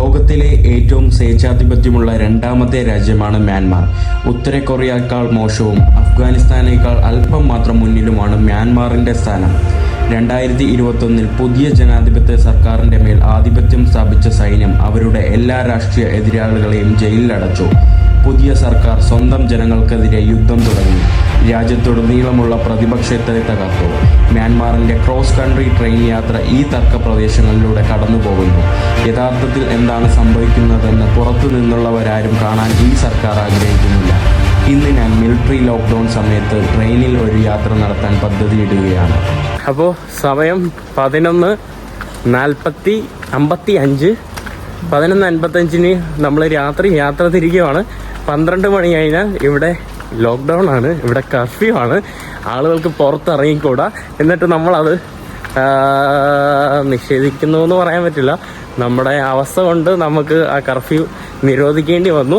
ലോകത്തിലെ ഏറ്റവും സ്വേച്ഛാധിപത്യമുള്ള രണ്ടാമത്തെ രാജ്യമാണ് മ്യാൻമാർ. ഉത്തര കൊറിയയേക്കാൾ മോശവും അഫ്ഗാനിസ്ഥാനേക്കാൾ അല്പം മാത്രം മുന്നിലുമാണ് മ്യാൻമാറിൻ്റെ സ്ഥാനം. 2021 പുതിയ ജനാധിപത്യ സർക്കാരിൻ്റെ മേൽ ആധിപത്യം സ്ഥാപിച്ച സൈന്യം അവരുടെ എല്ലാ രാഷ്ട്രീയ എതിരാളികളെയും ജയിലിലടച്ചു. പുതിയ സർക്കാർ സ്വന്തം ജനങ്ങൾക്കെതിരെ യുദ്ധം തുടങ്ങി. രാജ്യത്തുടനീളമുള്ള പ്രതിപക്ഷത്തെ തകർത്തു. മ്യാൻമാറിൻ്റെ ക്രോസ് കൺട്രി ട്രെയിൻ യാത്ര ഈ തർക്ക പ്രദേശങ്ങളിലൂടെ കടന്നു പോകുന്നു. യഥാർത്ഥത്തിൽ എന്താണ് സംഭവിക്കുന്നതെന്ന് പുറത്തു നിന്നുള്ളവരാരും കാണാൻ ഈ സർക്കാർ ആഗ്രഹിക്കുന്നില്ല. ഇന്ന് ഞാൻ മിലിറ്ററി ലോക്ക്ഡൗൺ സമയത്ത് ട്രെയിനിൽ ഒരു യാത്ര നടത്താൻ പദ്ധതിയിടുകയാണ്. അപ്പോൾ സമയം 11:55 നമ്മൾ യാത്ര തിരിക്കുകയാണ്. 12 മണി കഴിഞ്ഞാൽ ഇവിടെ ലോക്ക്ഡൗൺ ആണ്, ഇവിടെ കർഫ്യൂ ആണ്, ആളുകൾക്ക് പുറത്തിറങ്ങിക്കൂടാ. എന്നിട്ട് നമ്മളത് നിഷേധിക്കുന്നു എന്ന് പറയാൻ പറ്റില്ല. നമ്മുടെ അവസ്ഥ കൊണ്ട് നമുക്ക് ആ കർഫ്യൂ നിരോധിക്കേണ്ടി വന്നു.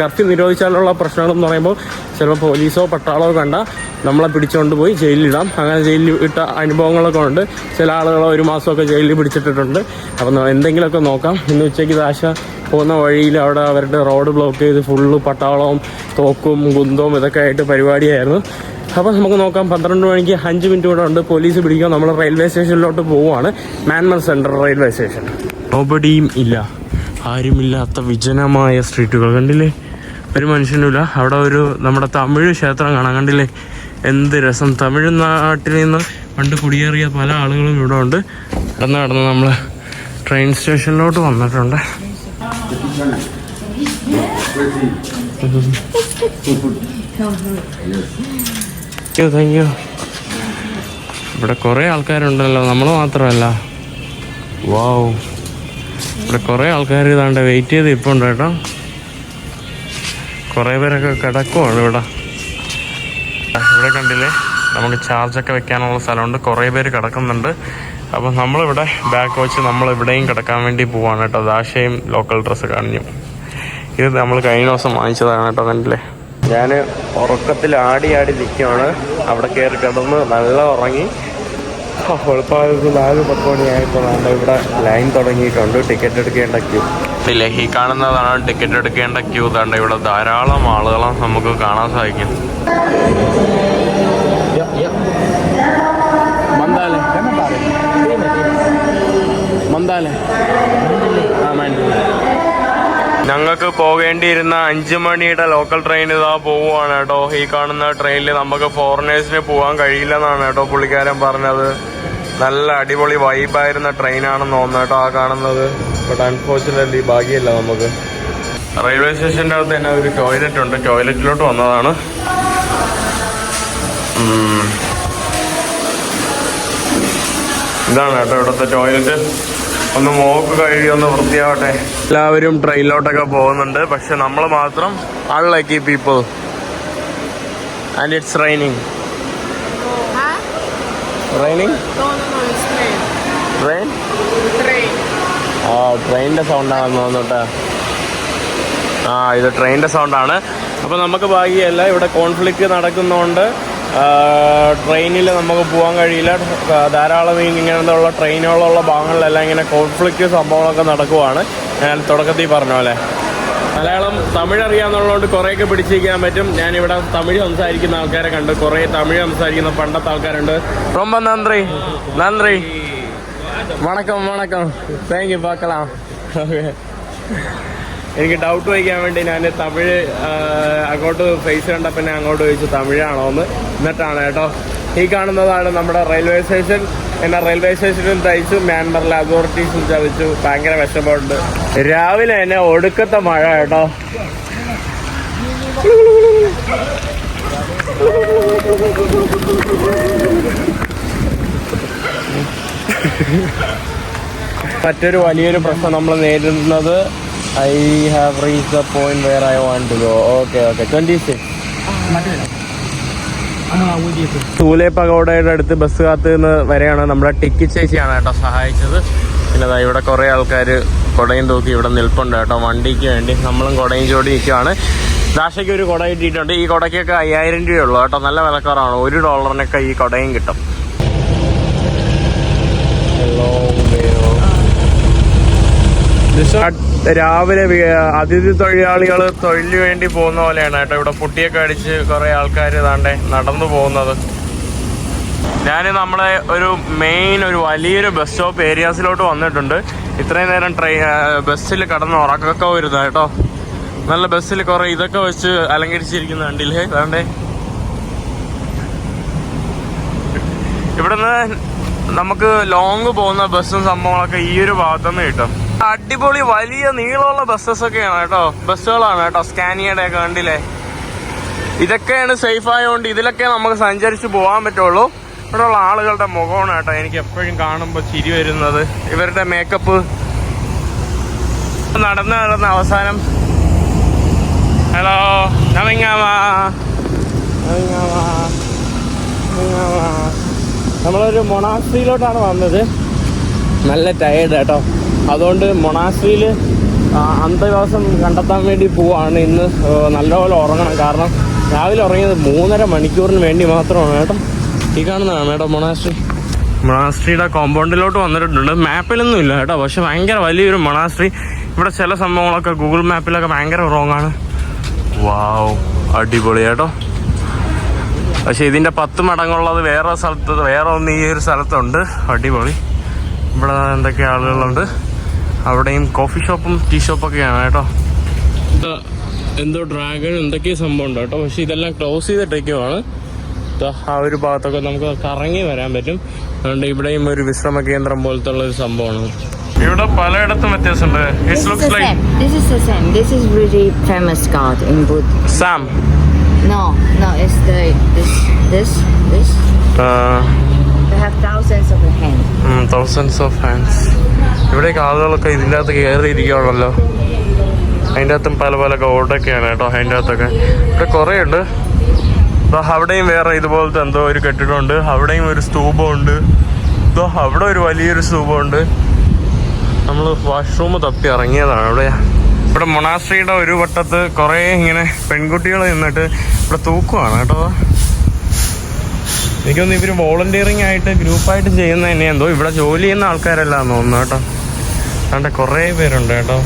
കർഫ്യൂ നിരോധിച്ചാലുള്ള പ്രശ്നങ്ങളെന്ന് പറയുമ്പോൾ ചിലപ്പോൾ പോലീസോ പട്ടാളമോ കണ്ടാൽ നമ്മളെ പിടിച്ചുകൊണ്ട് പോയി ജയിലിലിടാം. അങ്ങനെ ജയിലിൽ ഇട്ട അനുഭവങ്ങളൊക്കെ ഉണ്ട്. ചില ആളുകളെ 1 മാസമൊക്കെ ജയിലിൽ പിടിച്ചിട്ടിട്ടുണ്ട്. അപ്പം എന്തെങ്കിലുമൊക്കെ നോക്കാം. ഇന്ന് ഉച്ചയ്ക്ക് ദാശ പോകുന്ന വഴിയിൽ അവിടെ അവരുടെ റോഡ് ബ്ലോക്ക് ചെയ്ത് ഫുള്ള് പട്ടാളവും തോക്കും കുന്തവും ഇതൊക്കെ ആയിട്ട് പരിപാടിയായിരുന്നു. അപ്പോൾ നമുക്ക് നോക്കാം. 12 മണിക്ക് 5 മിനിറ്റ് കൂടെ ഉണ്ട് പോലീസ് പിടിക്കുക. നമ്മൾ റെയിൽവേ സ്റ്റേഷനിലോട്ട് പോവുകയാണ്. Myanmar central railway station. നോബഡിയും ഇല്ല, ആരുമില്ലാത്ത വിജനമായ സ്ട്രീറ്റുകൾ കണ്ടില്ലേ, ഒരു മനുഷ്യനുമില്ല. അവിടെ ഒരു നമ്മുടെ തമിഴ് ക്ഷേത്രം കാണാൻ കണ്ടില്ലേ, എന്ത് രസം. തമിഴ്നാട്ടിൽ നിന്ന് പണ്ട് കുടിയേറിയ പല ആളുകളും ഇവിടെ ഉണ്ട്. നടന്ന് നമ്മൾ ട്രെയിൻ സ്റ്റേഷനിലോട്ട് വന്നിട്ടുണ്ട്. Thank you. ഇവിടെ കുറേ ആൾക്കാരുണ്ടല്ലോ, നമ്മൾ മാത്രമല്ല. വാവ്, ഇവിടെ കുറേ ആൾക്കാർ ഇതാണ്ട് വെയിറ്റ് ചെയ്ത് ഇപ്പോൾ ഉണ്ട് കേട്ടോ. കുറേ പേരൊക്കെ കിടക്കുവാണ് ഇവിടെ. ഇവിടെ കണ്ടില്ലേ, നമുക്ക് ചാർജൊക്കെ വെക്കാനുള്ള സ്ഥലമുണ്ട്. കുറേ പേര് കിടക്കുന്നുണ്ട്. അപ്പം നമ്മളിവിടെ ബാക്ക് വെച്ച് നമ്മളിവിടെയും കിടക്കാൻ വേണ്ടി പോവാണ് കേട്ടോ. ദാശയും ലോക്കൽ ഡ്രസ്സ് കാണിഞ്ഞു. ഇത് നമ്മൾ കഴിഞ്ഞ ദിവസം വാങ്ങിച്ചതാണ് കേട്ടോ. കണ്ടില്ലേ, ഞാൻ ഉറക്കത്തിൽ ആടി നിൽക്കുകയാണ്. അവിടെ കയറി കിടന്ന് നല്ല ഉറങ്ങി. വെളുപ്പാകത്ത് 4-10 മണിയായപ്പോൾ നമ്മൾ ഇവിടെ ലൈൻ തുടങ്ങിയിട്ടുണ്ട്. ടിക്കറ്റ് എടുക്കേണ്ട ക്യൂ ഇല്ലേ, ഈ കാണുന്നതാണ് ടിക്കറ്റ് എടുക്കേണ്ട ക്യൂ. താണ്ട് ഇവിടെ ധാരാളം ആളുകളെ നമുക്ക് കാണാൻ സാധിക്കും. ഞങ്ങൾക്ക് പോകേണ്ടിയിരുന്ന 5 മണിയുടെ ലോക്കൽ ട്രെയിൻ ഇതാ പോവുകയാണ് കേട്ടോ. ഈ കാണുന്ന ട്രെയിനിൽ നമുക്ക് ഫോറിനേഴ്സിന് പോകാൻ കഴിയില്ലെന്നാണ് കേട്ടോ പുള്ളിക്കാരൻ പറഞ്ഞത്. നല്ല അടിപൊളി വൈബായിരുന്ന ട്രെയിനാണെന്ന് തോന്നുന്നു കേട്ടോ ആ കാണുന്നത്. ബട്ട് അൺഫോർച്ചുനേറ്റ്ലി ഭാഗ്യമില്ല നമുക്ക്. റെയിൽവേ സ്റ്റേഷൻ്റെ അകത്ത് തന്നെ ഒരു ടോയ്ലറ്റ് ഉണ്ട്. ടോയ്ലറ്റിലോട്ട് വന്നതാണ്. ഇതാണ് കേട്ടോ ഇവിടുത്തെ ടോയ്ലറ്റ്. ഒന്ന് മോക്ക് കഴുകി ഒന്ന് വൃത്തിയാവട്ടെ. എല്ലാവരും ട്രെയിനിലോട്ടൊക്കെ പോകുന്നുണ്ട്, പക്ഷെ നമ്മൾ മാത്രം unlucky people. And it's raining. Raining train ട്രെയിനിൻ്റെ സൗണ്ടാണെന്ന് തോന്നുന്നു. ഇത് ട്രെയിനിൻ്റെ സൗണ്ടാണ്. അപ്പോൾ നമുക്ക് ഭാഗ്യമല്ല, ഇവിടെ കോൺഫ്ലിക്റ്റ് നടക്കുന്നതുകൊണ്ട് ട്രെയിനിൽ നമുക്ക് പോകാൻ കഴിയില്ല. ധാരാളം ഇങ്ങനെയുള്ള ട്രെയിനുകളുള്ള ഭാഗങ്ങളിലെല്ലാം ഇങ്ങനെ കോൺഫ്ലിക്റ്റ് സംഭവങ്ങളൊക്കെ നടക്കുവാണ്. ഞാൻ തുടക്കത്തിൽ പറഞ്ഞ പോലെ. മലയാളം തമിഴ് അറിയാമെന്നുള്ളതുകൊണ്ട് കുറേയൊക്കെ പിടിച്ചിരിക്കാൻ പറ്റും. ഞാനിവിടെ തമിഴ് സംസാരിക്കുന്ന ആൾക്കാരെ കണ്ട്, കുറേ തമിഴ് സംസാരിക്കുന്ന പണ്ടത്തെ ആൾക്കാരുണ്ട്. ரொம்ப നന്ദി നന്ദി, വണക്കം വണക്കം, താങ്ക് യു, പാക്കലാം. ഓക്കെ, എനിക്ക് ഡൗട്ട് വയ്ക്കാൻ വേണ്ടി ഞാൻ തമിഴ് അങ്ങോട്ട് ഫേസ് കണ്ടപ്പോൾ ഞാൻ അങ്ങോട്ട് ചോദിച്ചു തമിഴാണോ എന്ന്. എന്നിട്ടാണ് കേട്ടോ. ഈ കാണുന്നതാണ് നമ്മുടെ റെയിൽവേ സ്റ്റേഷൻ. എന്നെ റെയിൽവേ സ്റ്റേഷനിൽ തയ്ച്ചു. മ്യാൻമറിലെ അതോറിറ്റീസും ചതിച്ചു. ഭയങ്കര വിഷമമുണ്ട്. രാവിലെ തന്നെ ഒടുക്കത്തെ മഴ കേട്ടോ. മറ്റൊരു വലിയൊരു പ്രശ്നം നമ്മൾ നേരിടുന്നത്, I have reached the point where I want to go. Okay. 26. സൂലെ പഗോഡയുടെ അടുത്ത് ബസ് കാത്ത് നിന്ന് വരെയാണ് നമ്മുടെ ടിക്കി ചേച്ചിയാണ് കേട്ടോ സഹായിച്ചത്. പിന്നെ ഇവിടെ കുറേ ആൾക്കാർ കുടയും തൂക്കി ഇവിടെ നിൽപ്പുണ്ട് കേട്ടോ വണ്ടിക്ക് വേണ്ടി. നമ്മളും കുടയും ചൂടി നിൽക്കുകയാണ്. ദാശയ്ക്ക് ഒരു കുട കിട്ടിയിട്ടുണ്ട്. ഈ കുടയ്ക്കൊക്കെ 5000 രൂപയുള്ളൂ കേട്ടോ. നല്ല വിലക്കാറാണ്. $1 ഈ കുടയും കിട്ടും. രാവിലെ അതിഥി തൊഴിലാളികൾ തൊഴിലിന് വേണ്ടി പോകുന്ന പോലെയാണ് കേട്ടോ. ഇവിടെ പുട്ടിയൊക്കെ അടിച്ച് കുറെ ആൾക്കാർ ഇതാണ്ടേ നടന്നു പോകുന്നത്. ഞാൻ നമ്മളെ ഒരു വലിയൊരു ബസ് സ്റ്റോപ്പ് ഏരിയാസിലോട്ട് വന്നിട്ടുണ്ട്. ഇത്രയും നേരം ബസ്സിൽ കിടന്ന് ഉറക്കൊക്കെ വരുന്നത് കേട്ടോ. നല്ല ബസ്സിൽ കുറെ ഇതൊക്കെ വെച്ച് അലങ്കരിച്ചിരിക്കുന്ന കണ്ടില്ലേ ഇതാണ്ടേ. ഇവിടുന്ന് നമുക്ക് ലോങ് പോകുന്ന ബസ്സും സംഭവങ്ങളൊക്കെ ഈ ഒരു ഭാഗത്തുനിന്ന് കിട്ടും. അടിപൊളി വലിയ നീളമുള്ള ബസ്സൊക്കെയാണ് കേട്ടോ, ബസ്സുകളാണ് കേട്ടോ. സ്കാനിയയുടെ ഒക്കെ കണ്ടില്ലേ. ഇതൊക്കെയാണ് സേഫ് ആയതുകൊണ്ട് ഇതിലൊക്കെ നമുക്ക് സഞ്ചരിച്ച് പോകാൻ പറ്റുള്ളൂ. ഇവിടെയുള്ള ആളുകളുടെ മുഖമാണ് കേട്ടോ എനിക്ക് എപ്പോഴും കാണുമ്പോൾ ചിരി വരുന്നത്. ഇവരുടെ മേക്കപ്പ് നടന്ന് അവസാനം ഹലോ നമ്മളൊരു മൊണാസ്ട്രിയിലോട്ടാണ് വന്നത്. നല്ല ടയേർഡ് കേട്ടോ. അതുകൊണ്ട് മൊണാസ്ട്രിയിൽ അന്തവാസം കണ്ടെത്താൻ വേണ്ടി പോവാണ്. ഇന്ന് നല്ലപോലെ ഉറങ്ങണം. കാരണം രാവിലെ ഉറങ്ങിയത് 3.5 മണിക്കൂറിന് വേണ്ടി മാത്രമാണ് കേട്ടോ. ഈ കാണുന്നതാണ് കേട്ടോ മൊണാസ്ട്രിയുടെ കോമ്പൗണ്ടിലോട്ട് വന്നിട്ടുണ്ട്. മാപ്പിലൊന്നും ഇല്ല കേട്ടോ, പക്ഷെ ഭയങ്കര വലിയൊരു മൊണാസ്ട്രി. ഇവിടെ ചില സംഭവങ്ങളൊക്കെ ഗൂഗിൾ മാപ്പിലൊക്കെ ഭയങ്കര റോങ് ആണ്. വാവ്, അടിപൊളി കേട്ടോ. പക്ഷെ ഇതിൻ്റെ 10 മടങ്ങുള്ളത് വേറെ സ്ഥലത്ത്, വേറെ ഒന്ന് ഈ ഒരു സ്ഥലത്തുണ്ട്. അടിപൊളി. ഇവിടെ എന്തൊക്കെ ആളുകളുണ്ട്. അവിടെയും കോഫി ഷോപ്പും ടീ ഷോപ്പൊക്കെയാണ് കേട്ടോ. എന്തോ ഡ്രാഗൺ എന്തൊക്കെയോ സംഭവം ഉണ്ട് കേട്ടോ. പക്ഷെ ഇതെല്ലാം ക്ലോസ് ചെയ്തിട്ടേക്കുവാണ്. ആ ഒരു ഭാഗത്തൊക്കെ നമുക്ക് കറങ്ങി വരാൻ പറ്റും. അതുകൊണ്ട് ഇവിടെയും ഒരു വിശ്രമ കേന്ദ്രം പോലത്തെ ഉള്ള ഒരു സംഭവമാണ്. ഇവിടെ പലയിടത്തും വ്യത്യാസമുണ്ട്. This is the same. This is really famous god in Buddha. Sam. No, it's this. They have thousands of hands. Thousands of hands. ഇവിടേക്ക് ആളുകളൊക്കെ ഇതിൻ്റെ അകത്ത് കയറിയിരിക്കുകയാണല്ലോ. അതിൻ്റെ അകത്തും പല പല ഗോഡൊക്കെയാണ് കേട്ടോ. അതിൻ്റെ അകത്തൊക്കെ ഇവിടെ കുറേ ഉണ്ട്. അവിടെയും വേറെ ഇതുപോലത്തെ എന്തോ ഒരു കെട്ടിടമുണ്ട്. അവിടെയും ഒരു സ്തൂപമുണ്ട്. അവിടെ ഒരു വലിയൊരു സ്തൂപമുണ്ട്. നമ്മൾ വാഷ്റൂം തപ്പി ഇറങ്ങിയതാണ് അവിടെ. ഇവിടെ മൊണാസ്ട്രിയുടെ ഒരു വട്ടത്ത് കുറേ ഇങ്ങനെ പെൺകുട്ടികൾ നിന്നിട്ട് ഇവിടെ തൂക്കുവാണ് കേട്ടോ. എനിക്കൊന്ന് ഇവർ വോളണ്ടിയറിങ് ആയിട്ട് ഗ്രൂപ്പായിട്ട് ചെയ്യുന്ന തന്നെ എന്തോ. ഇവിടെ ജോലി ചെയ്യുന്ന ആൾക്കാരല്ല തോന്നുന്നു കേട്ടോ. അതുകൊണ്ട് കുറേ പേരുണ്ട് കേട്ടോ.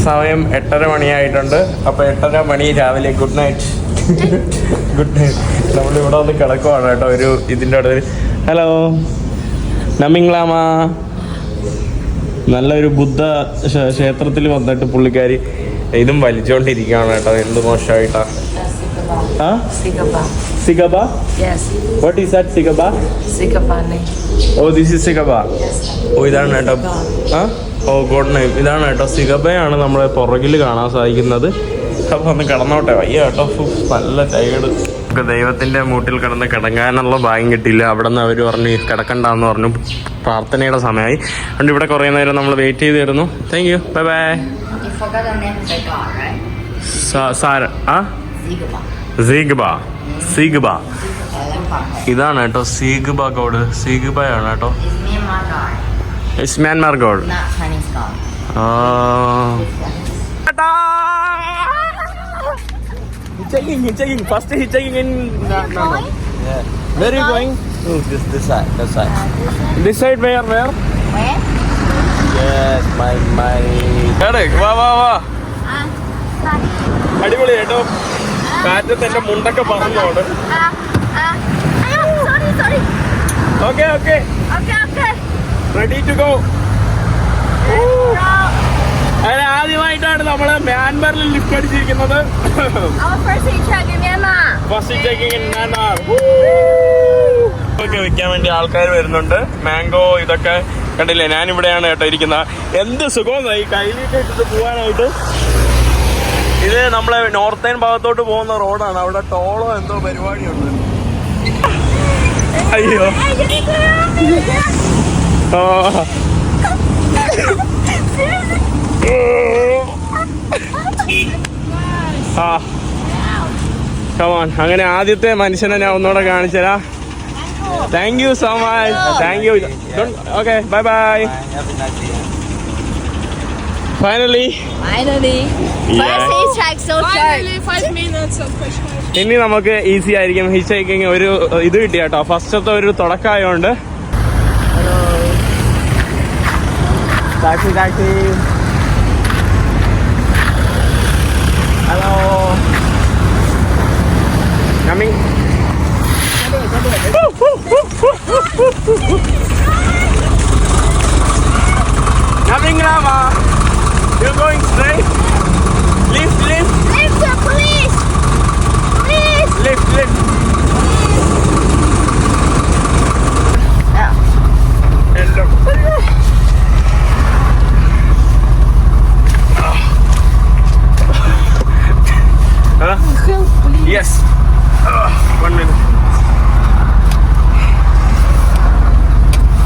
സമയം 8:30 മണിയായിട്ടുണ്ട്. അപ്പോൾ 8:30 മണി രാവിലെ. Good night. Good night. നമ്മളിവിടെ ഒന്ന് കിടക്കുവാണ് കേട്ടോ ഒരു ഇതിൻ്റെ അടുത്ത്. ഹലോ നമിങ്ലാമ. നല്ലൊരു ബുദ്ധ ക്ഷേത്രത്തിൽ വന്നിട്ട് പുള്ളിക്കാരി ഇതും വലിച്ചുകൊണ്ടിരിക്കുകയാണ് കേട്ടോ. എന്ത് മോശമായിട്ടാ. സിഗബ? Yes. What is that Sigaba? Sigabane. Oh, this is Sigaba. ഓ ഇതാണ് കേട്ടോ. ഓ ഗോഡ് നൈം. ഇതാണ് കേട്ടോ സിഗബയാണ് നമ്മളെ പുറകിൽ കാണാൻ സാധിക്കുന്നത്. അപ്പോൾ ഒന്ന് കിടന്നോട്ടെ. വയ്യ കേട്ടോ. നല്ല ടയേർഡ്. നമുക്ക് ദൈവത്തിൻ്റെ മൂട്ടിൽ കിടന്ന് കിടങ്ങാനുള്ള ഭാഗ്യം കിട്ടിയില്ല. അവിടെ നിന്ന് അവർ പറഞ്ഞു കിടക്കണ്ടെന്ന് പറഞ്ഞു. പ്രാർത്ഥനയുടെ സമയമായി. അതുകൊണ്ട് ഇവിടെ കുറേ നേരം നമ്മൾ വെയിറ്റ് ചെയ്തിരുന്നു. Thank you. Bye bye. You forgot the name of the god, right? സാര. സീഗബ. ഇതാണ് കേട്ടോ സീഗബ ഗോഡ്. സീഗബയാണ് കേട്ടോ. It's Myanmar god. Not Chinese god. Hitchhiking. First hitchhiking in. No. Yeah. Where are you going? This side. That side. This side where? Where? Yes, my. വാ. Sorry. അടിപൊളി കേട്ടോ. കാറ്റത്ത് എന്റെ മുണ്ടൊക്കെ പറന്നോട്. Sorry. Okay. Okay. Ready to go. അങ്ങനെ ആദ്യമായിട്ടാണ് നമ്മള് മ്യാൻമറിൽ lift അടിച്ചിരിക്കുന്നത്. Our first hitchhike in Myanmar. First hitchhiking in Myanmar. ഒക്കെ വിൽക്കാൻ വേണ്ടി ആൾക്കാർ വരുന്നുണ്ട്. മാംഗോ ഇതൊക്കെ കണ്ടില്ലേ. ഞാനിവിടെയാണ് കേട്ടോ ഇരിക്കുന്നത്. എന്ത് സുഖമായി കയ്യിലിട്ട് ഇട്ടിട്ട് പോകാനായിട്ട്. ഇത് നമ്മളെ നോർത്തേൺ ഭാഗത്തോട്ട് പോകുന്ന റോഡാണ്. അവിടെ ടോളോ എന്തോ പരിപാടിയുണ്ട്. അയ്യോ കമോൺ. അങ്ങനെ ആദ്യത്തെ മനുഷ്യനെ ഞാൻ ഒന്നുകൂടെ കാണിച്ചുതരാം. Thank you so much. Thank U. Okay bye bye. Finally. First hitchhike so short. Finally, 5 minutes of hitchhike. ഇനി നമുക്ക് ഈസി ആയിരിക്കും ഹിച്ച് ഹൈക്കിങ്. ഒരു ഇത് കിട്ടി കേട്ടോ. ഫസ്റ്റത്തെ ഒരു തുടക്കമായോണ്ട് Taxi. Hello. Coming. Coming, Rama. You're going straight. Lift. Lift, please. Please. Lift. Hello. Huh? Yes. 1 minute.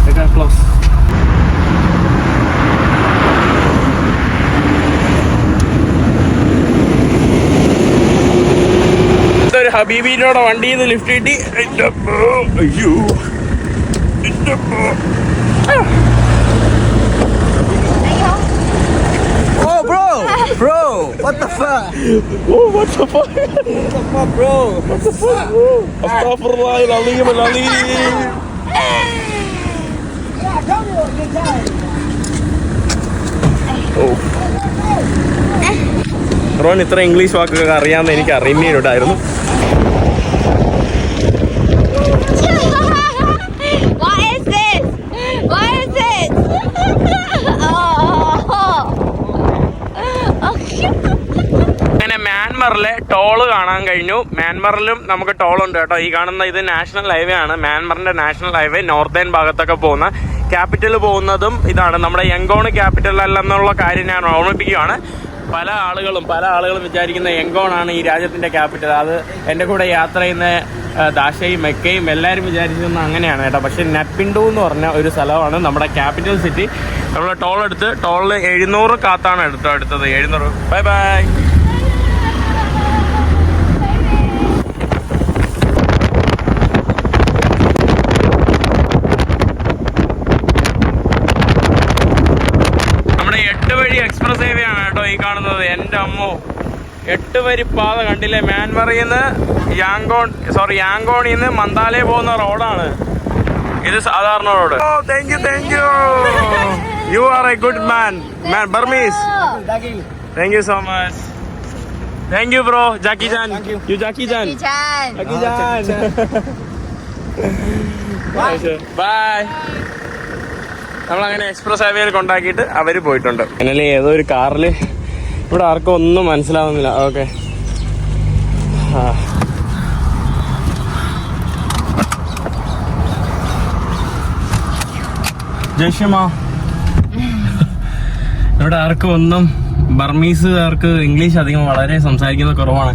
I got close. ഇതൊരു ഹബീബിനോടെ വണ്ടിയിൽ നിന്ന് ലിഫ്റ്റ് കിട്ടി. അയ്യോ Oh, bro, what the fuck? Oh, what the fuck? What the fuck, bro? What the fuck? Astaghfirullahal azim. റോൻ ഇത്ര English വാക്കൊക്കെ അറിയാമെന്ന് എനിക്ക് അറിയുന്നുണ്ടായിരുന്നു. What is this? What is this? അങ്ങനെ മ്യാൻമറിലെ toll കാണാൻ കഴിഞ്ഞു. മ്യാൻമറിലും നമുക്ക് ടോളുണ്ട് കേട്ടോ. ഈ കാണുന്ന ഇത് നാഷണൽ ഹൈവേ ആണ്. മ്യാൻമറിന്റെ നാഷണൽ ഹൈവേ നോർത്തേൺ ഭാഗത്തൊക്കെ പോകുന്ന. ക്യാപിറ്റൽ പോകുന്നതും ഇതാണ്. നമ്മുടെ യങ്കോൺ ക്യാപിറ്റൽ അല്ലെന്നുള്ള കാര്യം ഞാൻ ഓർമ്മിപ്പിക്കുകയാണ്. പല ആളുകളും വിചാരിക്കുന്ന യങ്കോണാണ് ഈ രാജ്യത്തിന്റെ ക്യാപിറ്റൽ. അത് എൻ്റെ കൂടെ യാത്ര ചെയ്യുന്ന ദാഷയും മെക്കയും എല്ലാവരും വിചാരിച്ചിരുന്നത് അങ്ങനെയാണ് കേട്ടോ. പക്ഷെ നപ്പിൻഡു എന്ന് പറഞ്ഞ ഒരു സ്ഥലമാണ് നമ്മുടെ ക്യാപിറ്റൽ സിറ്റി. നമ്മൾ ടോൾ എടുത്ത് ടോളിൽ 700 കാത്താണ് എടുത്തത്. 700. ബൈ. നമ്മുടെ 8 വഴി എക്സ്പ്രസ് ഹൈവേ ആണ് കേട്ടോ ഈ കാണുന്നത്. എൻ്റെ അമ്മോ, 8 വരി പാത കണ്ടില്ലേ? മ്യാൻമറിൽ നിന്ന് യാങ്കോണിൽ നിന്ന് മന്ദാലെ പോകുന്ന റോഡാണ് ഇത്. സാധാരണ road. Oh, thank you. You are a good man Burmese. Thank you so much. Thank you bro. Jackie Chan. You Jackie Chan. Bye. നമ്മളങ്ങനെ എക്സ്പ്രസ് ഹൈവേയിൽ കൊണ്ടാക്കിയിട്ട് അവര് പോയിട്ടുണ്ട്. എന്നാലും ഏതോ ഒരു കാറിൽ ഇവിടെ ആർക്കും ഒന്നും മനസ്സിലാവുന്നില്ല. ഓക്കെ, ജയ്ഷമ. ഇവിടെ ആർക്കും ഒന്നും, ബർമീസുകാർക്ക് ഇംഗ്ലീഷ് അധികം വളരെ സംസാരിക്കുന്നത് കുറവാണ്.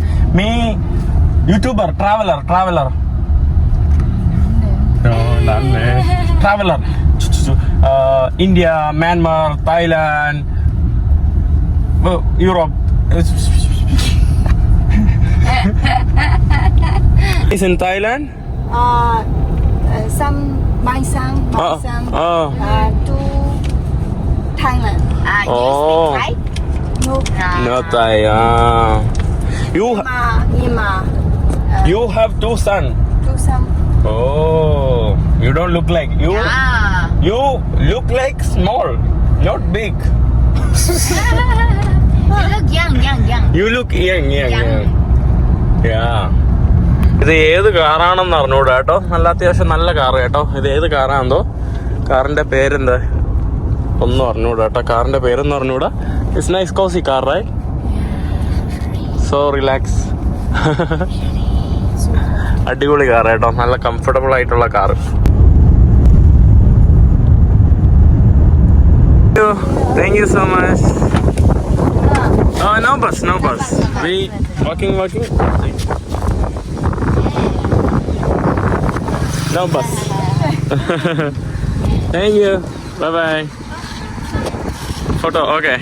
YouTuber traveller India, Myanmar, Thailand, Europe. Is in Thailand? Some my son to Thailand. Oh. No. No Thai. You have 2 sons. To some. Oh, you don't look like you. You look like small, not big. You look young. Yeah. ഇത് ഏത് കാറാണെന്ന് അറിഞ്ഞൂടാ കേട്ടോ. നല്ല അത്യാവശ്യം നല്ല car കേട്ടോ. ഇത് ഏത് കാറാണെന്തോ. കാറിന്റെ പേരെന്താ ഒന്നും അറിഞ്ഞൂടാ കേട്ടോ. കാറിന്റെ പേരൊന്നും അറിഞ്ഞൂടാ. It's nice cosy car, right? So relax. അടിപൊളി കാർ കേട്ടോ. നല്ല കംഫർട്ടബിൾ ആയിട്ടുള്ള car. Thank you so much. No bus. We walking. No bus. Thank you. Bye. Photo. Okay.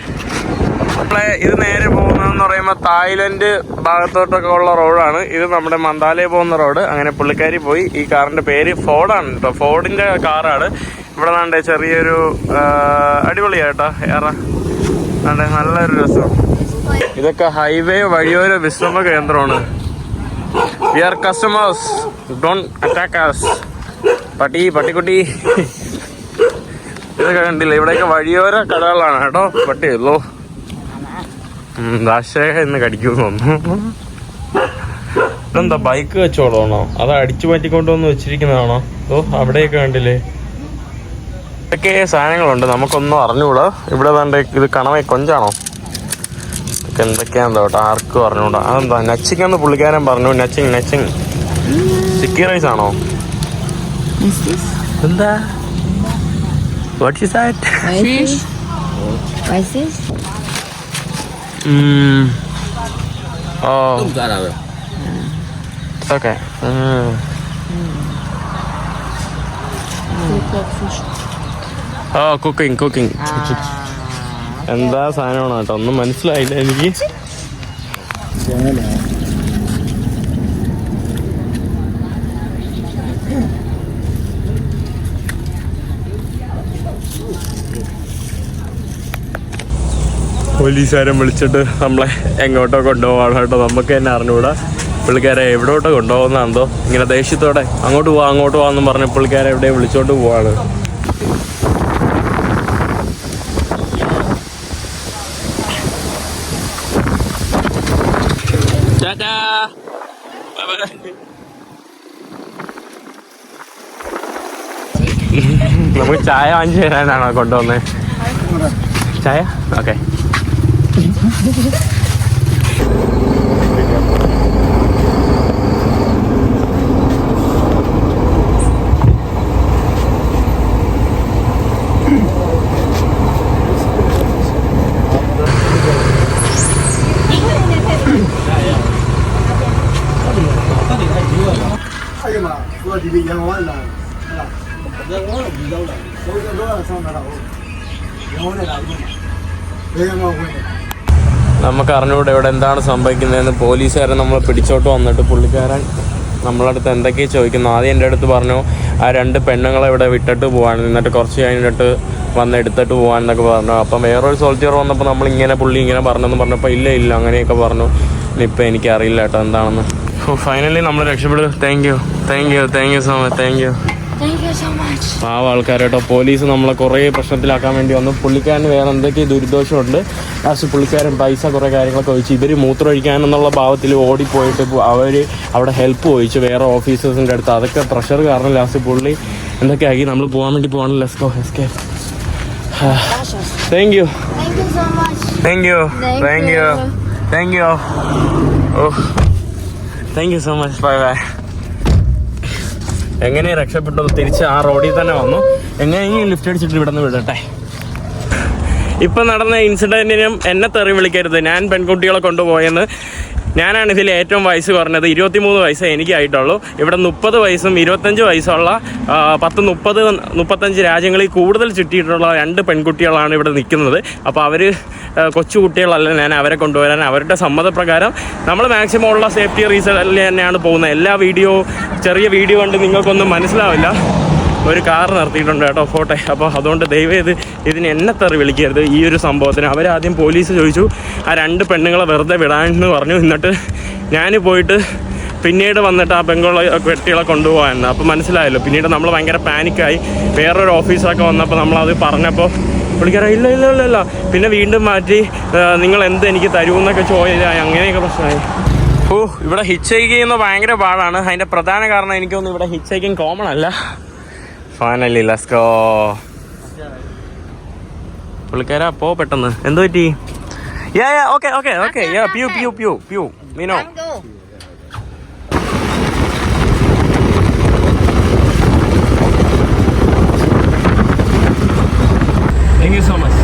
ഇത് നേരെ പോകുന്നതെന്ന് പറയുമ്പോൾ തായ്ലൻഡ് ഭാഗത്തോട്ടൊക്കെ ഉള്ള റോഡാണ്. ഇത് നമ്മുടെ മന്ദാലെ പോകുന്ന റോഡ്. അങ്ങനെ പുള്ളിക്കാരി പോയി. ഈ കാറിന്റെ പേര് ഫോർഡാണ് കേട്ടോ. ഫോർഡിന്റെ കാറാണ്. ഇവിടെ നാണ്ടേ ചെറിയൊരു അടിപൊളിയാട്ടോ. നല്ലൊരു രസം. ഇതൊക്കെ ഹൈവേ വഴിയോര വിശ്രമ കേന്ദ്രമാണ്. We are customers, don't attack us. പട്ടിക്കുട്ടി. ഇതൊക്കെ കണ്ടില്ല, ഇവിടെയൊക്കെ വഴിയോര കടകളാണ് കേട്ടോ. പട്ടിയല്ലോ ദാശേഖ ഇന്ന് കടിക്കുമെന്ന് തോന്നുന്നു. ഇതെന്താ ബൈക്ക് വെച്ചോളാണോ അതോ അടിച്ചു മാറ്റിക്കൊണ്ടുവന്ന് വെച്ചിരിക്കുന്നതാണോ? ഓ അവിടെയൊക്കെ കണ്ടില്ലേ ഇതൊക്കെ സാധനങ്ങളുണ്ട്, നമുക്കൊന്നും അറിഞ്ഞുകൂടാ. ഇവിടെ വേണ്ട ഇത് കണവേ കൊഞ്ചാണോ ഇതൊക്കെ എന്തൊക്കെയാണെന്തോ കേട്ടോ, ആർക്കും അറിഞ്ഞുകൂടാ. അതെന്താ നച്ചിങ് എന്ന് പുള്ളിക്കാരൻ പറഞ്ഞു. നച്ചിങ് ചിക്കി റൈസ് ആണോ? എന്താ what is that? Fish. What is this? Oh. Okay. Oh, cooking. എന്താ സാധനമാണ് കേട്ടോ, ഒന്നും മനസ്സിലായില്ല എനിക്ക്. പോലീസുകാരൻ വിളിച്ചിട്ട് നമ്മളെ എങ്ങോട്ടോ കൊണ്ടുപോവാണ് കേട്ടോ. നമുക്ക് തന്നെ അറിഞ്ഞുകൂടാ പുള്ളിക്കാരെ എവിടോട്ടോ കൊണ്ടുപോകുന്നതാണെന്തോ. ഇങ്ങനെ ദേഷ്യത്തോടെ അങ്ങോട്ട് പോവാന്നും പറഞ്ഞ പുള്ളിക്കാരെ എവിടെയും വിളിച്ചോണ്ട് പോവാണ്. നമുക്ക് ചായ വാങ്ങിച്ചു തരാനാണോ കൊണ്ടുവന്നേ? ചായ ഓക്കെ. നമുക്ക് അറിഞ്ഞൂടെ ഇവിടെ എന്താണ് സംഭവിക്കുന്നതെന്ന്. പോലീസുകാരൻ നമ്മളെ പിടിച്ചോട്ട് വന്നിട്ട് പുള്ളിക്കാരൻ നമ്മളടുത്ത് എന്തൊക്കെയാണ് ചോദിക്കുന്നു. ആദ്യം എൻ്റെ അടുത്ത് പറഞ്ഞു ആ 2 പെണ്ണുങ്ങളെ ഇവിടെ വിട്ടിട്ട് പോകാൻ, എന്നിട്ട് കുറച്ച് കഴിഞ്ഞിട്ട് വന്ന് എടുത്തിട്ട് പോകാനെന്നൊക്കെ പറഞ്ഞു. അപ്പം വേറൊരു സോൾജിയർ വന്നപ്പോൾ പുള്ളി ഇങ്ങനെ പറഞ്ഞെന്ന് പറഞ്ഞപ്പോൾ ഇല്ല അങ്ങനെയൊക്കെ പറഞ്ഞു. ഇപ്പം എനിക്കറിയില്ല കേട്ടോ എന്താണെന്ന്. ഫൈനലി നമ്മൾ രക്ഷപ്പെടും. Thank you so much. പാവ ആൾക്കാർ കേട്ടോ. പോലീസ് നമ്മളെ കുറേ പ്രശ്നത്തിലാക്കാൻ വേണ്ടി വന്നു. പുള്ളിക്കാരന് വേറെ എന്തൊക്കെ ദുരിദോഷമുണ്ട്. ലാസ്റ്റ് പുള്ളിക്കാരൻ പൈസ കുറേ കാര്യങ്ങളൊക്കെ ചോദിച്ചു. ഇവർ മൂത്രമൊഴിക്കാനെന്നുള്ള ഭാവത്തിൽ ഓടിപ്പോയിട്ട് അവർ അവിടെ ഹെൽപ്പ് ചോദിച്ചു വേറെ ഓഫീസേഴ്സിൻ്റെ അടുത്ത്. അതൊക്കെ പ്രഷർ കാരണം ലാസ്റ്റ് പുള്ളി എന്തൊക്കെ ആക്കി നമ്മൾ പോകാൻ വേണ്ടി പോകണം. Let's go. Thank you so much. Thank you so much. Bye. എങ്ങനെ രക്ഷപ്പെട്ടത്? തിരിച്ച് ആ റോഡിൽ തന്നെ വന്നു. എങ്ങനെയെങ്കിലും ലിഫ്റ്റ് അടിച്ചിട്ട് ഇവിടെ നിന്ന് വിടട്ടെ. ഇപ്പം നടന്ന ഇൻസിഡൻറ്റിനും എന്നെ തെറി വിളിക്കരുത്. ഞാൻ പെൺകുട്ടികളെ കൊണ്ടുപോയെന്ന്. ഞാനാണ് ഇതിൽ ഏറ്റവും വയസ്സ് കുറഞ്ഞത്. 23 വയസ്സേ എനിക്കായിട്ടുള്ളൂ. ഇവിടെ 30 വയസ്സും 25 വയസ്സുള്ള 30-35 രാജ്യങ്ങളിൽ കൂടുതൽ ചുറ്റിയിട്ടുള്ള 2 പെൺകുട്ടികളാണ് ഇവിടെ നിൽക്കുന്നത്. അപ്പോൾ അവർ കൊച്ചു കുട്ടികളല്ല. ഞാൻ അവരെ കൊണ്ടുവരാൻ അവരുടെ സമ്മതപ്രകാരം നമ്മൾ മാക്സിമം ഉള്ള സേഫ്റ്റി റീസണിൽ തന്നെയാണ് പോകുന്നത്. ചെറിയ വീഡിയോ കണ്ട് നിങ്ങൾക്കൊന്നും മനസ്സിലാവില്ല. ഒരു കാർ നിർത്തിയിട്ടുണ്ട് കേട്ടോ, ഫോട്ടെ. അപ്പോൾ അതുകൊണ്ട് ദയവേത് ഇതിന് എന്നെ തെറി വിളിക്കരുത് ഈ ഒരു സംഭവത്തിന്. അവരാദ്യം പോലീസ് ചോദിച്ചു ആ 2 പെണ്ണുങ്ങളെ വെറുതെ വിടാനെന്ന് പറഞ്ഞു. എന്നിട്ട് ഞാൻ പോയിട്ട് പിന്നീട് വന്നിട്ട് ആ കുട്ടികളെ കൊണ്ടുപോകാൻ. അപ്പോൾ മനസ്സിലായല്ലോ. പിന്നീട് നമ്മൾ ഭയങ്കര പാനിക്കായി. വേറൊരു ഓഫീസറൊക്കെ വന്നപ്പോൾ നമ്മളത് പറഞ്ഞപ്പോൾ പുള്ളിക്കാരൻ ഇല്ല. പിന്നെ വീണ്ടും മാറ്റി നിങ്ങൾ എന്ത് എനിക്ക് തരുമെന്നൊക്കെ ചോദിച്ചാൽ അങ്ങനെയൊക്കെ പ്രശ്നമായി. ഇവിടെ ഹിച്ച് ഹൈക്ക് ചെയ്യുന്നത് ഭയങ്കര പാടാണ്. അതിൻ്റെ പ്രധാന കാരണം എനിക്കൊന്നും ഇവിടെ ഹിച്ച് ഹൈക്കിങ് കോമൺ അല്ല. Finally let's go. പുള്ളിക്കാരാ പോ പെട്ടെന്ന്. എന്ത് പറ്റി? പ്യൂ മീനോ. Thank you so much.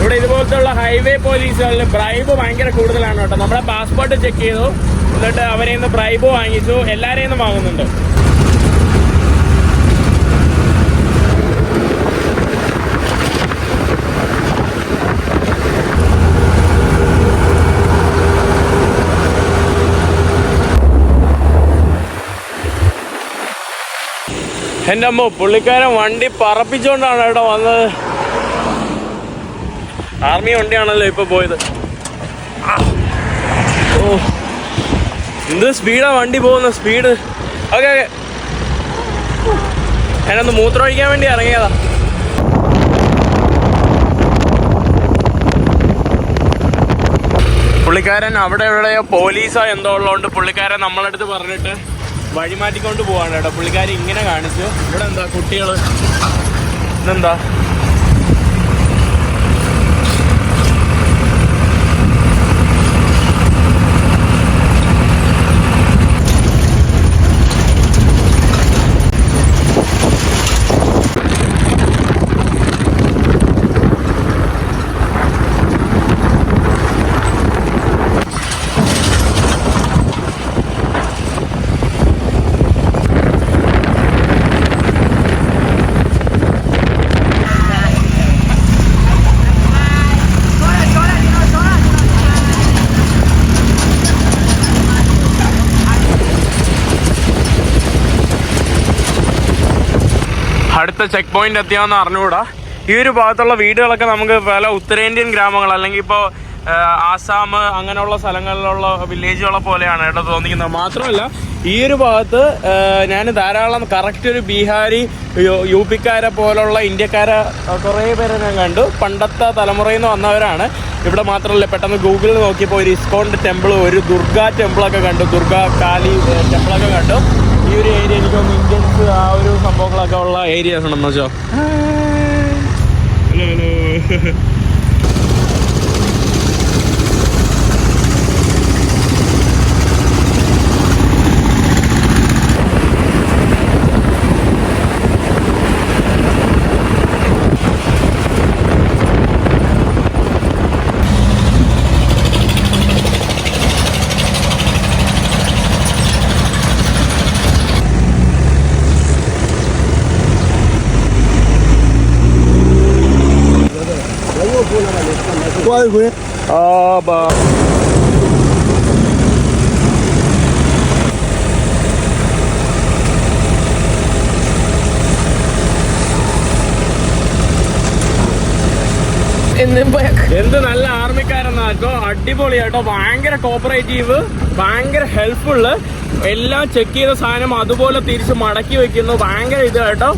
ഇവിടെ ഇതുപോലത്തെ ഉള്ള ഹൈവേ പോലീസുകളിൽ ബ്രൈബ് ഭയങ്കര കൂടുതലാണ് കേട്ടോ. നമ്മുടെ പാസ്പോർട്ട് ചെക്ക് ചെയ്തു, എന്നിട്ട് അവരെ നിന്ന് ബ്രൈബ് വാങ്ങിച്ചു. എല്ലാവരെയും നിന്നും വാങ്ങുന്നുണ്ട്. എൻ്റെ അമ്മ, പുള്ളിക്കാരൻ വണ്ടി പറപ്പിച്ചുകൊണ്ടാണ് കേട്ടോ വന്നത്. ആർമി വണ്ടിയാണല്ലോ ഇപ്പൊ പോയത്. എന്ത് സ്പീഡാ വണ്ടി പോകുന്ന സ്പീഡ്. ഓക്കെ ഞാനൊന്ന് മൂത്രമൊഴിക്കാൻ വേണ്ടി ഇറങ്ങിയതാ. പുള്ളിക്കാരൻ അവിടെ എവിടെയോ പോലീസോ എന്തോ ഉള്ളതുകൊണ്ട് പുള്ളിക്കാരൻ നമ്മളടുത്ത് പറഞ്ഞിട്ട് വഴി മാറ്റിക്കൊണ്ട് പോവാണ് കേട്ടോ. പുള്ളിക്കാരൻ ഇങ്ങനെ കാണിച്ചു. ഇവിടെ എന്താ കുട്ടികൾ, ഇതെന്താ അടുത്ത ചെക്ക് പോയിന്റ് എത്തിയാന്ന് അറിഞ്ഞുകൂടാ. ഈ ഒരു ഭാഗത്തുള്ള വീടുകളൊക്കെ നമുക്ക് പല ഉത്തരേന്ത്യൻ ഗ്രാമങ്ങൾ അല്ലെങ്കിൽ ഇപ്പോൾ ആസാം അങ്ങനെയുള്ള സ്ഥലങ്ങളിലുള്ള വില്ലേജുകളെ പോലെയാണ് കേട്ടോ തോന്നിക്കുന്നത്. മാത്രമല്ല ഈ ഒരു ഭാഗത്ത് ഞാൻ ധാരാളം കറക്റ്റ് ഒരു ബീഹാരി യു പിക്കാരെ പോലുള്ള ഇന്ത്യക്കാരെ കുറേ പേരെ ഞാൻ കണ്ടു. പണ്ടത്തെ തലമുറയിൽ നിന്ന് വന്നവരാണ്. ഇവിടെ മാത്രമല്ല, പെട്ടെന്ന് ഗൂഗിളിൽ നോക്കിയപ്പോൾ ഒരു ഇസ്കോൺ ടെമ്പിൾ, ഒരു ദുർഗ ടെമ്പിളൊക്കെ കണ്ടു, ദുർഗ കാലി ടെമ്പിളൊക്കെ കണ്ടു. ഈ ഒരു ഏരിയ എനിക്കൊന്ന് ഇന്ത്യൻസ് ആ ഒരു സംഭവങ്ങളൊക്കെ ഉള്ള ഏരിയാസ് ഉണ്ടെന്ന് വെച്ചോ. Hello hello. എന്ത് നല്ല ആർമിക്കാരെന്നാട്ടോ. അടിപൊളിയാട്ടോ, ഭയങ്കര കോപ്പറേറ്റീവ്, ഭയങ്കര ഹെൽപ്ഫുള്ള്. എല്ലാം ചെക്ക് ചെയ്ത സാധനം അതുപോലെ തിരിച്ച് മടക്കി വെക്കുന്നു. ഭയങ്കര ഇത് കേട്ടോ.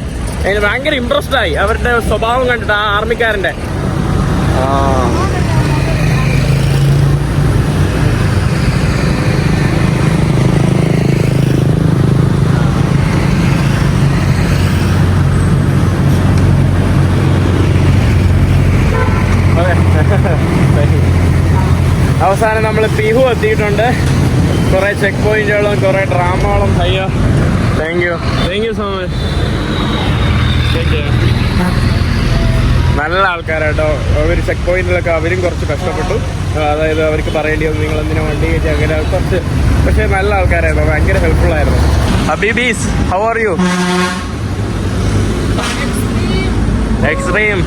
എനിക്ക് ഭയങ്കര ഇംപ്രസ്ഡ് ആയി അവരുടെ സ്വഭാവം കണ്ടിട്ട്, ആ ആർമിക്കാരൻ്റെ. അവസാനം നമ്മൾ പിഹു എത്തിയിട്ടുണ്ട്. കുറേ ചെക്ക് പോയിന്റുകളും കുറേ ഡ്രാമകളും. അയ്യോ, താങ്ക് യു സോ മച്ച്. നല്ല ആൾക്കാരാട്ടോ. അവർ ചെക്ക് പോയിന്റിലൊക്കെ അവരും കുറച്ച് കഷ്ടപ്പെട്ടു. അതായത് അവർക്ക് പറയേണ്ടി വന്നു നിങ്ങൾ എന്തിനാ വണ്ടി കയറ്റി അങ്ങനെ കുറച്ച്. പക്ഷേ നല്ല ആൾക്കാരായിരുന്നു, ഭയങ്കര ഹെൽപ്ഫുൾ ആയിരുന്നു. ഹബീബീസ്, ഹൗ ആർ യു? എക്സ്ട്രീം.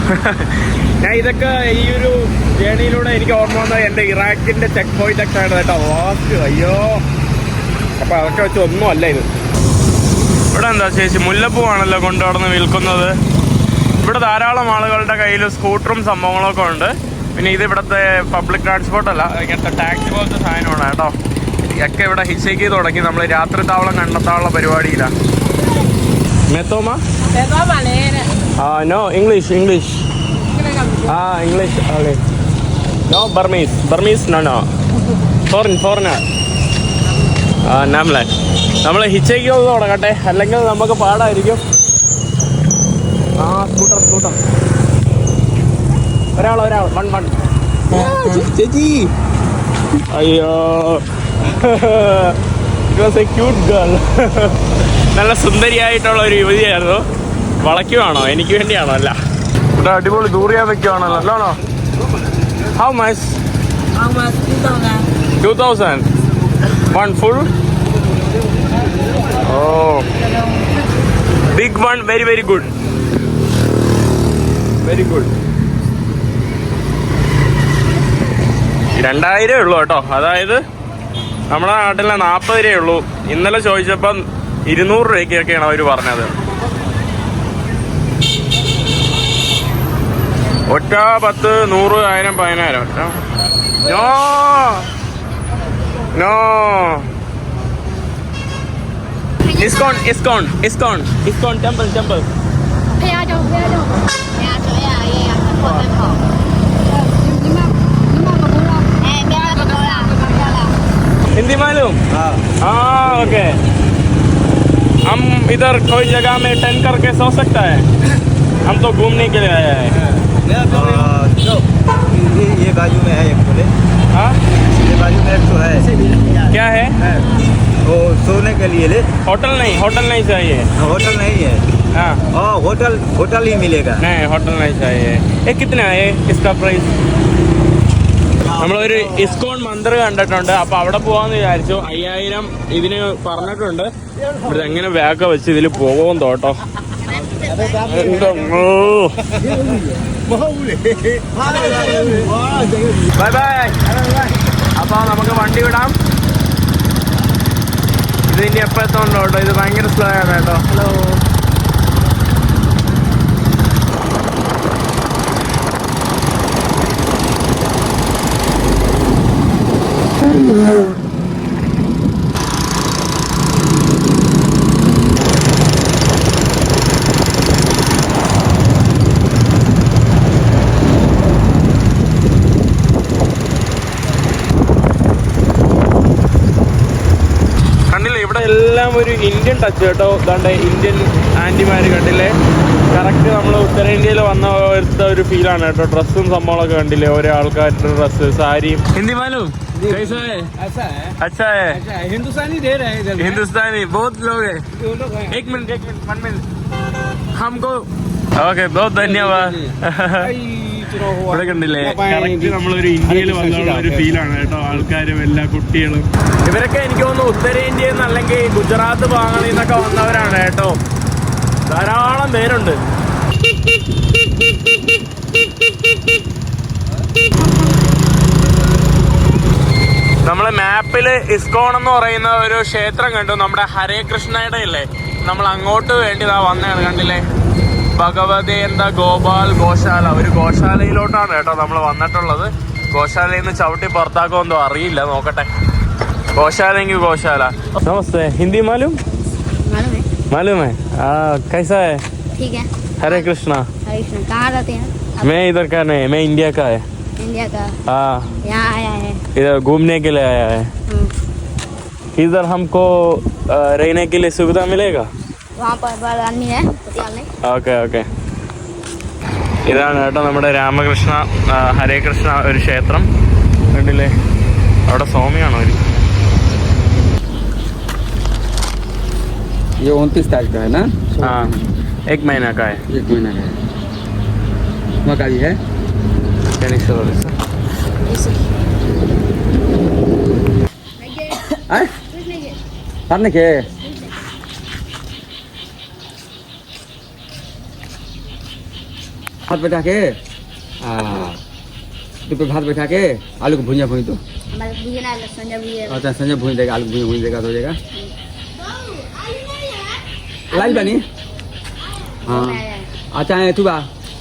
ഞാൻ ഇതൊക്കെ ഈ ഒരു ജേണിയിലൂടെ എനിക്ക് ഓർമ്മ വന്നത് എൻ്റെ ഇറാഖിൻ്റെ ചെക്ക് പോയിന്റ് ഒക്കെ ആണ് കേട്ടോ. വാസ്റ്റ്, അയ്യോ. അപ്പം അതൊക്കെ വെച്ച് ഒന്നും അല്ല ഇത്. ഇവിടെ എന്താ ചേച്ചി, മുല്ലപ്പൂവാണല്ലോ കൊണ്ടു നടന്ന് വിൽക്കുന്നത്. ഇവിടെ ധാരാളം ആളുകളുടെ കയ്യിൽ സ്കൂട്ടറും സംഭവങ്ങളൊക്കെ ഉണ്ട്. പിന്നെ ഇത് ഇവിടുത്തെ പബ്ലിക് ട്രാൻസ്പോർട്ട് അല്ല, ഇങ്ങനത്തെ ടാക്സി പോലത്തെ സാധനമാണ് കേട്ടോ. ഒക്കെ ഇവിടെ ഹിച്ചേക്ക് ചെയ്ത് തുടങ്ങി. നമ്മൾ രാത്രി താവളം കണ്ടെത്താനുള്ള പരിപാടിയിലാണ്. മെത്തോമ no English English okay. No Burmese no foreigner. നമ്മൾ ഹിച്ചേക്ക് ഒന്ന് തുടങ്ങട്ടെ, അല്ലെങ്കിൽ നമുക്ക് പാടായിരിക്കും. സ്കൂട്ടർ ഒരാൾ വൺ ചേച്ചി. അയ്യോ, it was A cute girl. നല്ല സുന്ദരിയായിട്ടുള്ള ഒരു യുവതിയായിരുന്നു. വളയ്ക്കുവാണോ? എനിക്ക് വേണ്ടിയാണോ? അല്ല, ഇവിടെ അടിപൊളി ദൂറിയാ വെക്കുവാണല്ലോ. അല്ലാണോ? How much? 2000 one full. Oh, big one, very good. 2000 ഉള്ളൂ കേട്ടോ. അതായത് നമ്മുടെ നാട്ടിലെ 40 രൂപയേ ഉള്ളൂ. ഇന്നലെ ചോദിച്ചപ്പം 200 രൂപയ്ക്കൊക്കെയാണ് അവർ പറഞ്ഞത്. ഒറ്റ 10, 100, 1000, 10000 ഒറ്റ. No Can Iskon temple. Pia đâu? Nhà chỗ nhà Phật Tam Hậu. Nhưng mà có bố đâu? Bia là bố là. Hindi मालूम? हाँ ओके। हम इधर कोई जगह में टेंट करके सो सकता है? हम तो घूमने के लिए आया है। ये बाजू में है एक बोले। हाँ ये बाजू में एक तो है। क्या है? वो सोने के लिए ले। होटल नहीं चाहिए। होटल नहीं है। हाँ होटल ही मिलेगा। नहीं होटल नहीं चाहिए। ये कितना है इसका प्राइस? നമ്മളൊരു ഇസ്കോൺ മന്ദിർ കണ്ടിട്ടുണ്ട്. അപ്പൊ അവിടെ പോവാന്ന് വിചാരിച്ചു. 5000 ഇതിന് പറഞ്ഞിട്ടുണ്ട്. ഇവിടെ എങ്ങനെ ബാഗ് വെച്ച് ഇതിൽ പോകും തോട്ടോ. Bye bye. അപ്പൊ നമുക്ക് വണ്ടി വിടാം. ഇതിന്റെ എപ്പോ എത്തോണ്ടോ കേട്ടോ. ഇത് ഭയങ്കര സ്ലോ ആണ് കേട്ടോ. ഹലോ കണ്ടില്ലേ ഇവിടെ എല്ലാം ഒരു ഇന്ത്യൻ ടച്ച് കേട്ടോ. ഇതാണ്ട് ഇന്ത്യൻ ആന്റിമാര് കണ്ടില്ലേ. കറക്റ്റ് നമ്മൾ ഉത്തരേന്ത്യയിൽ വന്ന ഒരു ഫീലാണ് കേട്ടോ. ഡ്രസ്സും സംഭവങ്ങളൊക്കെ കണ്ടില്ലേ. ഓരോ ആൾക്കാരുടെ ഡ്രസ്സ് സാരിയും. ഹിന്ദി മാലൂം? कैसा है? अच्छा है। हिंदुस्तानी दे रहे हैं इधर। हिंदुस्तानी बहुत लोग है। एक मिनट 1 मिनट हमको ഓക്കെ बहुत धन्यवाद. ഇവിടെ കണ്ടില്ലേ കറക്റ്റ് നമ്മളൊരു ഇന്ത്യയിൽ വന്നുള്ള ഒരു ഫീലാണ് കേട്ടോ. ആൾക്കാരും എല്ലാ കുട്ടികളും ഇവരൊക്കെ എനിക്ക് തോന്നുന്നു ഉത്തരേന്ത്യയിൽ നിന്ന് അല്ലെങ്കിൽ ഗുജറാത്ത് ഭാഗങ്ങളിൽ നിന്നൊക്കെ വന്നവരാണ് കേട്ടോ. ധാരാളം പേരുണ്ട്. നമ്മള് മാപ്പില് ഇസ്കോൺ എന്ന് പറയുന്ന ഒരു ക്ഷേത്രം കണ്ടു. നമ്മുടെ ഹരേ കൃഷ്ണയുടെ ഇല്ലേ. നമ്മൾ അങ്ങോട്ട് വേണ്ടി വന്നതാണ് കണ്ടില്ലേ. ഭഗവതി എന്താ ഗോശാല. ഒരു ഗോശാലയിലോട്ടാണ് കേട്ടോ നമ്മൾ വന്നിട്ടുള്ളത്. ഗോശാലയിൽ നിന്ന് ചവിട്ടി പുറത്താക്കുമെന്തോ അറിയില്ല. നോക്കട്ടെ. ഗോശാലെങ്കിൽ ഗോശാല. നമസ്തേ. ഹിന്ദി മാലൂം? मालूम है? कैसा है? ठीक है। हरे कृष्णा. कहाँ रहते हैं? मैं इधर का नहीं, मैं इंडिया का है. इंडिया का? हाँ यहाँ आया है। इधर घूमने के लिए आया है. इधर हमको रहने के लिए सुविधा मिलेगा? वहाँ पर आदमी है पटियाला में। Okay okay. ഇതാണ് കേട്ടോ നമ്മുടെ രാമകൃഷ്ണ ഹരേ കൃഷ്ണ ഒരു ക്ഷേത്രം കണ്ടില്ലേ. അവിടെ സ്വാമിയാണോ? ये 29 तारीख का है ना? हाँ 1 महीना का है. 1 महीना का है. मकाई है? करने के भात बैठा के पे भात बैठा के आलू को भुजिया भून दो. अच्छा संजय भून देगा. आलू भून देगा तो हो जाएगा. लाइल बनी. हाँ अच्छा है तू बा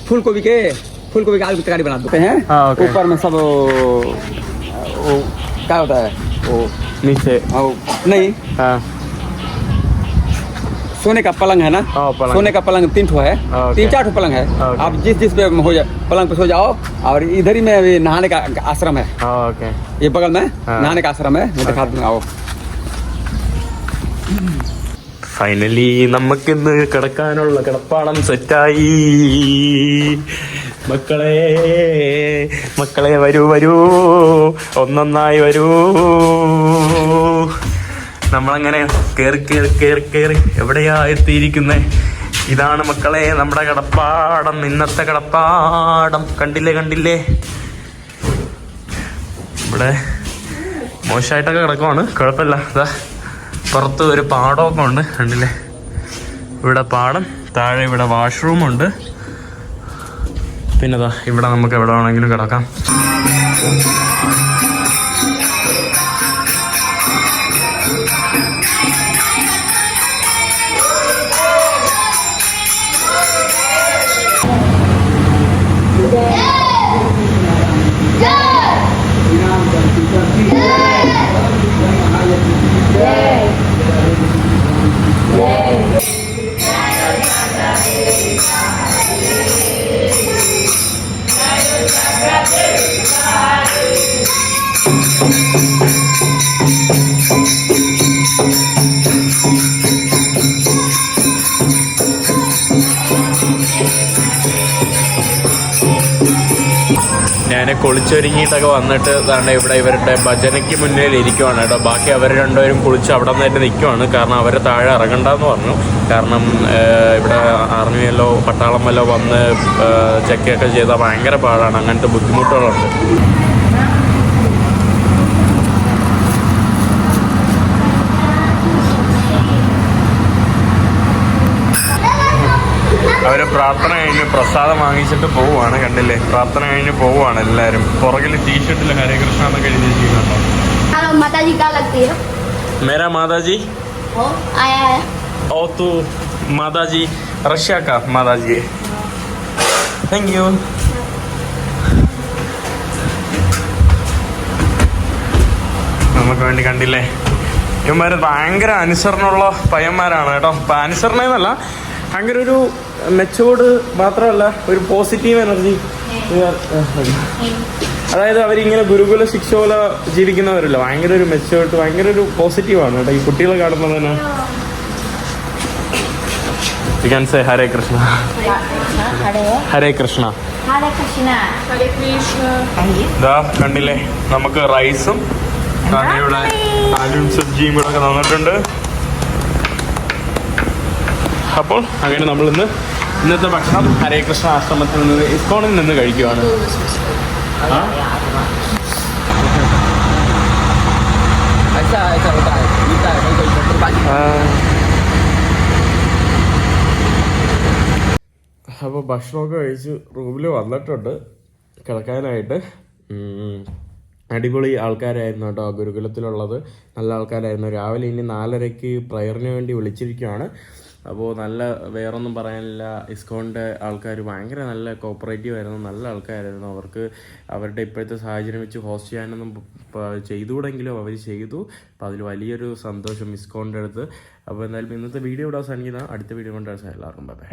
फूल गोभी के आलू की तरकारी बना देते हैं. ऊपर में सब वो क्या होता है वो नीचे नहीं. हाँ सोने का पलंग है ना. सोने का पलंग 3 ठो है. 3-4 ठो पलंग है. आप जिस पे हो जाए पलंग पे सो जाओ. और इधर ही में नहाने का आश्रम है. ओके. ये बगल में नहाने का आश्रम है. मैं दिखा दूंगा. आओ. ഫൈനലി നമുക്കിന്ന് കിടക്കാനുള്ള കിടപ്പാടം സെറ്റായി. മക്കളെ വരൂ ഒന്നൊന്നായി വരൂ. നമ്മളങ്ങനെ കേറി എവിടെയാ എത്തിയിരിക്കുന്നേ. ഇതാണ് മക്കളെ നമ്മുടെ കിടപ്പാടം. ഇന്നത്തെ കിടപ്പാടം കണ്ടില്ലേ. ഇവിടെ മോശമായിട്ടൊക്കെ കിടക്കുവാണ്. കുഴപ്പമില്ല. ഇതാ പുറത്ത് ഒരു പാടമൊക്കെ ഉണ്ട് കണ്ടില്ലേ. ഇവിടെ പാടം, താഴെ ഇവിടെ വാഷ്റൂമുണ്ട്. പിന്നെ ഇവിടെ നമുക്ക് എവിടെ വേണമെങ്കിലും കിടക്കാം. ഞാൻ കുളിച്ചൊരുങ്ങിയിട്ടൊക്കെ വന്നിട്ട് ദാണ്ടെ ഇവിടെ ഇവരുടെ ഭജനയ്ക്ക് മുന്നിൽ ഇരിക്കുവാണ് കേട്ടോ. ബാക്കി അവർ രണ്ടുപേരും കുളിച്ച് അവിടെ നിന്നായിട്ട് നിൽക്കുവാണ്. കാരണം അവർ താഴെ ഇറങ്ങണ്ടെന്ന് പറഞ്ഞു. കാരണം ഇവിടെ ആർമിയല്ലോ പട്ടാളം വല്ലോ വന്ന് ചെക്കൊക്കെ ചെയ്താൽ ഭയങ്കര പാടാണ്, അങ്ങനത്തെ ബുദ്ധിമുട്ടുകളുണ്ട്. അവർ പ്രാർത്ഥന കഴിഞ്ഞ് പ്രസാദം വാങ്ങിച്ചിട്ട് പോവുകയാണ്. കണ്ടില്ലേ, പ്രാർത്ഥന കഴിഞ്ഞ് പോവുകയാണ് എല്ലാവരും. പുറകിൽ ടീഷർട്ടിൽ ഹരേ കൃഷ്ണ എന്നൊക്കെ എഴുതി വെച്ചിട്ടുണ്ടോ. हेलो माता जी क्या लगती है? मेरा माताजी ओ आया है. ओ तू माताजी रशिया का माताजी. Thank you. നമുക്ക് വേണ്ടി കണ്ടില്ലേ, ഇവന്മാർ ഭയങ്കര അനുസരണമുള്ള പയ്യന്മാരാണ് കേട്ടോ. അപ്പം അനുസരണയെന്നല്ല, ഭയങ്കര ഒരു മെച്ചോർഡ് മാത്രമല്ല, ഒരു പോസിറ്റീവ് എനർജി. അതായത് അവരിങ്ങനെ ഗുരുകുല ശിക്ഷ പോലെ ജീവിക്കുന്നവരല്ല, ഭയങ്കര ഒരു മെച്ചോർഡ്, ഭയങ്കര ഒരു പോസിറ്റീവാണ് കേട്ടോ. ഈ കുട്ടികളെ കാണുമ്പോൾ തന്നെ you can say Hare Krishna. Hare Krishna. Hare Krishna. Hare Krishna. ഇതാ കണ്ടില്ലേ, നമുക്ക് റൈസും ഇവിടെ ആലും സബ്ജിയും കൂടെ ഒക്കെ തന്നിട്ടുണ്ട്. അപ്പോൾ അങ്ങനെ നമ്മൾ ഇന്നത്തെ ഭക്ഷണം ഹരേ കൃഷ്ണ ആശ്രമത്തിൽ നിന്ന്, ഇസ്കോണിൽ നിന്ന് കഴിക്കുവാണ്. ऐसा ऐसा होता है, मिलता है कोई पेट्रोल बाकी. അപ്പോൾ ഭക്ഷണമൊക്കെ കഴിച്ച് റൂമിൽ വന്നിട്ടുണ്ട് കിടക്കാനായിട്ട്. അടിപൊളി ആൾക്കാരായിരുന്നു കേട്ടോ ഗുരുകുലത്തിലുള്ളത്, നല്ല ആൾക്കാരായിരുന്നു. രാവിലെ ഇനി 4:30 പ്രയറിന് വേണ്ടി വിളിച്ചിരിക്കുകയാണ്. അപ്പോൾ നല്ല, വേറൊന്നും പറയാനില്ല. ഇസ്കോണിൻ്റെ ആൾക്കാർ ഭയങ്കര നല്ല കോപ്പറേറ്റീവ് ആയിരുന്നു, നല്ല ആൾക്കാരായിരുന്നു. അവർക്ക് അവരുടെ ഇപ്പോഴത്തെ സാഹചര്യം വെച്ച് ഹോസ്റ്റ് ചെയ്യാനൊന്നും ചെയ്തുകൂടെങ്കിലും അവർ ചെയ്തു. അപ്പോൾ അതിൽ വലിയൊരു സന്തോഷം ഇസ്കോണിൻ്റെ അടുത്ത്. അപ്പോൾ എന്തായാലും ഇന്നത്തെ വീഡിയോ ഇവിടെ അവസാനിക്കുന്ന, അടുത്ത വീഡിയോ കൊണ്ട് എല്ലാവർക്കും ബൈ.